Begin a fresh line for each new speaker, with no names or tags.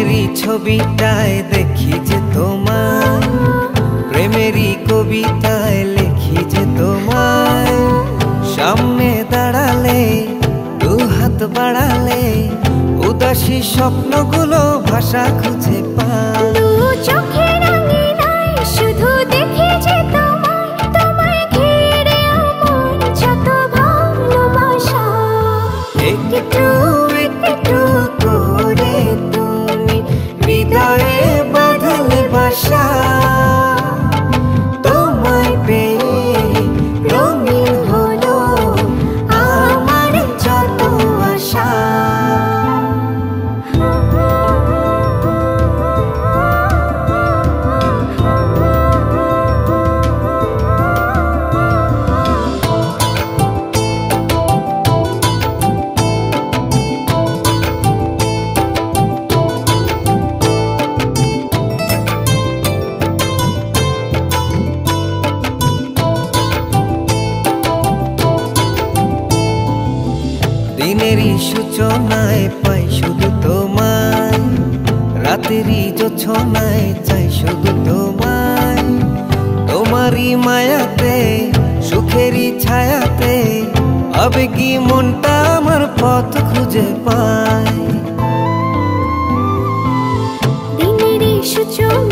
দিনেরই ছবিটায় দেখি যে তোমায়, প্রেমেরই কবিতায় লিখি যে তোমায়। সামনে দাঁড়ালে দু হাত বাড়ালে উদাসী স্বপ্নগুলো ভাষা খুঁজে পায়।
দু চোখের আঙিনায় শুধু দেখি যে তোমায়, তোমায় ঘিরে আমার যত ভালোবাসা।
একটু একটু করে তুমি হৃদয়ে বাঁধলে বাসা। তোমায় পেয়ে রঙিন হলো আমার যত আশা। দিনেরই সূচনায় পাই শুধু তোমায়, রাতেরই জোছনায় চাই শুধু তোমায়। তোমারই মায়াতে সুখেরই ছায়াতে আবেগী মনটা আমার পথ খুঁজে পায়।
দিনেরই সূচনা